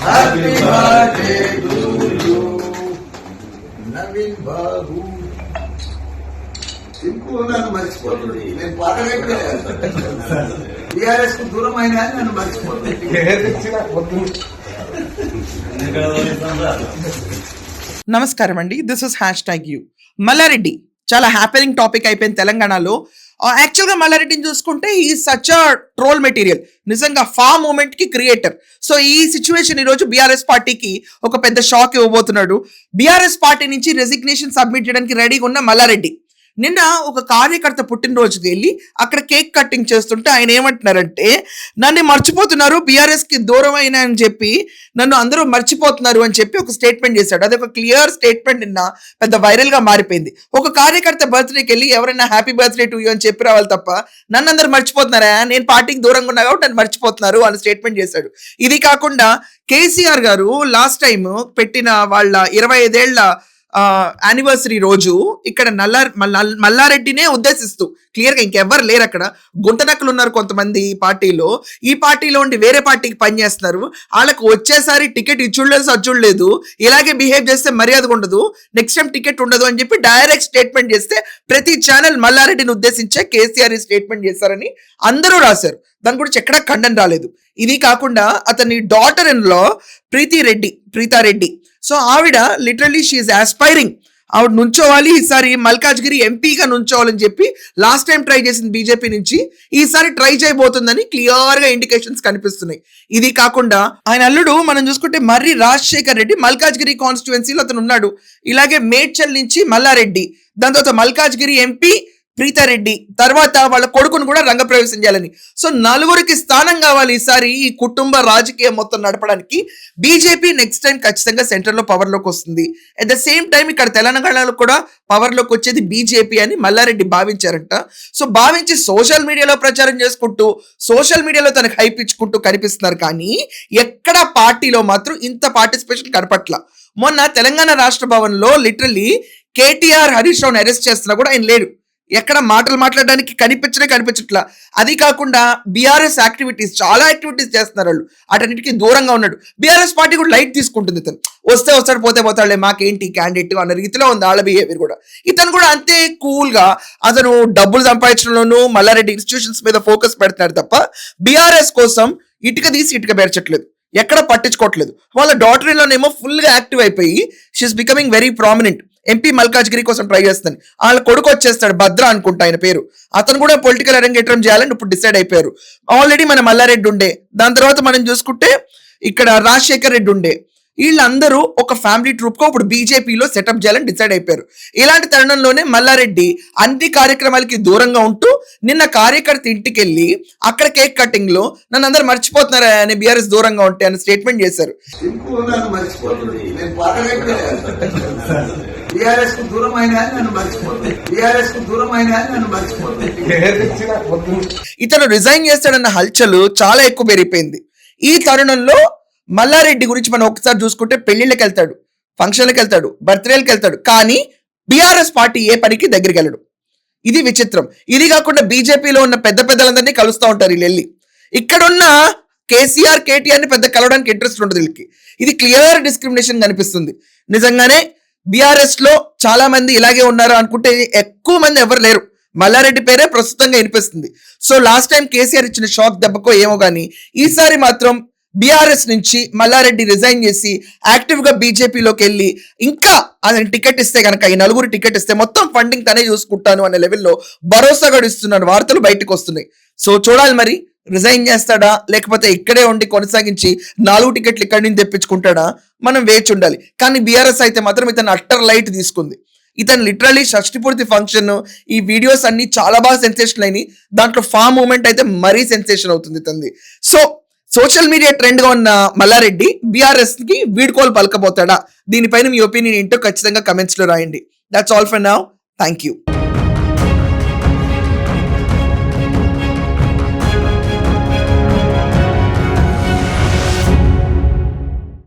Happy birthday to you Naveen Babu. Simple నన్ను మర్చిపోతుంది. నేను పాటలేక టీఆర్ఎస్ కు దూరం అయినా నన్ను మర్చిపోతుంది. నమస్కారం అండి, దిస్ ఇస్ #you. మల్లారెడ్డి చాలా హ్యాపెనింగ్ టాపిక్ అయిపోయింది తెలంగాణలో. యాక్చువల్గా మల్లారెడ్డిని చూసుకుంటే ఈ సచ్ అ ట్రోల్ మెటీరియల్, నిజంగా ఫా మూమెంట్ కి క్రియేటర్. సో ఈ సిచ్యువేషన్ ఈరోజు బీఆర్ఎస్ పార్టీకి ఒక పెద్ద షాక్ ఇవ్వబోతున్నాడు. బీఆర్ఎస్ పార్టీ నుంచి రెసిగ్నేషన్ సబ్మిట్ చేయడానికి రెడీగా ఉన్న మల్లారెడ్డి నిన్న ఒక కార్యకర్త పుట్టినరోజుకి వెళ్ళి అక్కడ కేక్ కటింగ్ చేస్తుంటే ఆయన ఏమంటున్నారంటే, నన్ను మర్చిపోతున్నారు, బీఆర్ఎస్ కి దూరం అయినా అని చెప్పి నన్ను అందరూ మర్చిపోతున్నారు అని చెప్పి ఒక స్టేట్మెంట్ చేశాడు. అది ఒక క్లియర్ స్టేట్మెంట్ నిన్న పెద్ద వైరల్ గా మారిపోయింది. ఒక కార్యకర్త బర్త్డేకి వెళ్ళి ఎవరైనా హ్యాపీ బర్త్డే టు యూ అని చెప్పి రావాలి తప్ప నన్ను అందరూ మర్చిపోతున్నారా, నేను పార్టీకి దూరంగా ఉన్నా కాబట్టి నన్ను మర్చిపోతున్నారు అని స్టేట్మెంట్ చేశాడు. ఇది కాకుండా కేసీఆర్ గారు లాస్ట్ టైం పెట్టిన వాళ్ళ 25 ఏళ్ల యానివర్సరీ రోజు ఇక్కడ మల్లారెడ్డినే ఉద్దేశిస్తూ క్లియర్ గా ఇంకెవ్వరు లేరు అక్కడ, గుంటనక్కలు ఉన్నారు కొంతమంది ఈ పార్టీలో ఉండి వేరే పార్టీకి పనిచేస్తున్నారు, వాళ్ళకు వచ్చేసారి టికెట్ ఇచ్చుడులేదు సచ్చుడులేదు, ఇలాగే బిహేవ్ చేస్తే మర్యాదగా ఉండదు, నెక్స్ట్ టైం టికెట్ ఉండదు అని చెప్పి డైరెక్ట్ స్టేట్మెంట్ చేస్తే ప్రతి ఛానల్ మల్లారెడ్డిని ఉద్దేశించే కేసీఆర్ స్టేట్మెంట్ చేశారని అందరూ రాశారు. దాని గురించి ఎక్కడా ఖండన రాలేదు. ఇది కాకుండా అతని daughter in law Preetha Reddy, so ఆవిడ లిటరలీ షీఈస్ ఆస్పైరింగ్, ఆవిడ నుంచోవాలి, ఈసారి మల్కాజ్గిరి ఎంపీగా నుంచోవాలని చెప్పి లాస్ట్ టైం ట్రై చేసింది బీజేపీ నుంచి, ఈసారి ట్రై చేయబోతుందని క్లియర్ గా ఇండికేషన్స్ కనిపిస్తున్నాయి. ఇది కాకుండా ఆయన అల్లుడు మనం చూసుకుంటే మర్రి రాజశేఖర్ రెడ్డి మల్కాజ్గిరి కాన్స్టిట్యుయెన్సీలో అతను ఉన్నాడు. ఇలాగే మేడ్చల్ నుంచి మల్లారెడ్డి, దాని తర్వాత మల్కాజ్గిరి ఎంపీ ప్రీతారెడ్డి, తర్వాత వాళ్ళ కొడుకును కూడా రంగప్రవేశం చేయాలని. సో నలుగురికి స్థానం కావాలి ఈసారి ఈ కుటుంబ రాజకీయం మొత్తం నడపడానికి. బీజేపీ నెక్స్ట్ టైం ఖచ్చితంగా సెంటర్లో పవర్లోకి వస్తుంది. అట్ ద సేమ్ టైం ఇక్కడ తెలంగాణలో కూడా పవర్లోకి వచ్చేది బీజేపీ అని మల్లారెడ్డి భావించారంట. సో భావించి సోషల్ మీడియాలో ప్రచారం చేసుకుంటూ సోషల్ మీడియాలో తనకు హైప్ ఇచ్చుకుంటూ కనిపిస్తున్నారు, కానీ ఎక్కడ పార్టీలో మాత్రం ఇంత పార్టిసిపేషన్ కనపట్ల. మొన్న తెలంగాణ రాష్ట్ర భవన్లో లిటరలీ కేటీఆర్ హరీష్ రావుని అరెస్ట్ చేస్తున్నా కూడా ఆయన లేడు, ఎక్కడ మాటలు మాట్లాడడానికి కనిపించట్లా. అది కాకుండా బీఆర్ఎస్ యాక్టివిటీస్ చాలా యాక్టివిటీస్ చేస్తున్నారు వాళ్ళు, అటన్నిటికీ దూరంగా ఉన్నాడు. బీఆర్ఎస్ పార్టీ కూడా లైట్ తీసుకుంటుంది, ఇతను వస్తే వస్తాడు పోతే పోతాడులే మాకేంటి క్యాండిడేట్ అన్న రీతిలో ఉంది వాళ్ళ బిహేవియర్ కూడా. ఇతను కూడా అంతే కూల్ గా అతను డబ్బులు సంపాదించడంలోనూ మల్లారెడ్డి ఇన్స్టిట్యూషన్స్ మీద ఫోకస్ పెడుతున్నాడు తప్ప బీఆర్ఎస్ కోసం ఇటుక తీసి ఇటుక పేర్చట్లేదు, ఎక్కడ పట్టించుకోవట్లేదు. వాళ్ళ డాటర్ ఇన్ లోనేమో ఫుల్ గా యాక్టివ్ అయిపోయి she is becoming very prominent. MP Malkajgiri కోసం ట్రై చేస్తాను, వాళ్ళ కొడుకు వచ్చేస్తాడు భద్ర అనుకుంటా ఆయన పేరు, అతను కూడా పొలిటికల్ అరంగేట్రం చేయాలని ఇప్పుడు డిసైడ్ అయిపోయారు. ఆల్రెడీ మన మల్లారెడ్డి ఉండే, దాని తర్వాత మనం చూసుకుంటే ఇక్కడ రాజశేఖర్ రెడ్డి ఉండే, వీళ్ళందరూ ఒక ఫ్యామిలీ ట్రూప్ గా ఇప్పుడు బీజేపీలో సెటప్ చేయాలని డిసైడ్ అయిపోయారు. ఇలాంటి తరుణంలోనే మల్లారెడ్డి అన్ని కార్యక్రమాలకి దూరంగా ఉంటూ నిన్న కార్యకర్త ఇంటికి వెళ్ళి అక్కడ కేక్ కటింగ్ లో నన్ను అందరు మర్చిపోతున్నారా అని బీఆర్ఎస్ దూరంగా ఉంటే అని స్టేట్మెంట్ చేశారు. ఇతను రిజైన్ చేస్తాడన్న హల్చల్ చాలా ఎక్కువ పెరిగిపోయింది. ఈ తరుణంలో మల్లారెడ్డి గురించి మనం ఒకసారి చూసుకుంటే పెళ్లిళ్ళకి వెళ్తాడు, ఫంక్షన్లకు వెళ్తాడు, బర్త్డేలకు వెళ్తాడు, కానీ బీఆర్ఎస్ పార్టీ ఏ పనికి దగ్గరికి వెళ్ళడు. ఇది విచిత్రం. ఇది కాకుండా బీజేపీలో ఉన్న పెద్దలందరినీ కలుస్తూ ఉంటారు వీళ్ళు వెళ్ళి. ఇక్కడున్న కేసీఆర్ కేటీఆర్ ని పెద్ద కలవడానికి ఇంట్రెస్ట్ ఉండదు వీళ్ళకి. ఇది క్లియర్ డిస్క్రిమినేషన్ కనిపిస్తుంది. నిజంగానే బీఆర్ఎస్ లో చాలా మంది ఇలాగే ఉన్నారు అనుకుంటే ఎక్కువ మంది ఎవరు లేరు, మల్లారెడ్డి పేరే ప్రస్తుతంగా వినిపిస్తుంది. సో లాస్ట్ టైం కేసీఆర్ ఇచ్చిన షాక్ దెబ్బకో ఏమో కానీ ఈసారి మాత్రం బీఆర్ఎస్ నుంచి మల్లారెడ్డి రిజైన్ చేసి యాక్టివ్ గా బీజేపీలోకి వెళ్ళి ఇంకా ఆయన టికెట్ ఇస్తే కనుక, ఈ నలుగురు టికెట్ ఇస్తే మొత్తం ఫండింగ్ తనే చూసుకుంటాను అనే లెవెల్లో భరోసా గడిస్తున్న వార్తలు బయటకు వస్తున్నాయి. సో చూడాలి మరి రిజైన్ చేస్తాడా లేకపోతే ఇక్కడే ఉండి కొనసాగించి 4 టికెట్లు ఇక్కడి నుంచి తెప్పించుకుంటాడా, మనం వేచి ఉండాలి. కానీ బీఆర్ఎస్ అయితే మాత్రం ఇతను అట్టర్ లైట్ తీసుకుంది. ఇతను లిటరలీ షష్టిపూర్తి ఫంక్షన్, ఈ వీడియోస్ అన్ని చాలా బాగా సెన్సేషన్ అయినాయి. దాంట్లో ఫామ్ మూమెంట్ అయితే మరీ సెన్సేషన్ అవుతుంది ఇతనిది. సో సోషల్ మీడియా ట్రెండ్ గా ఉన్న మల్లారెడ్డి బీఆర్ఎస్ కి వీడ్కోలు పలకబోతాడా? దీనిపైన మీ ఒపీనియన్ ఏంటో ఖచ్చితంగా కమెంట్స్ లో రాయండి. That's all for now. Thank you.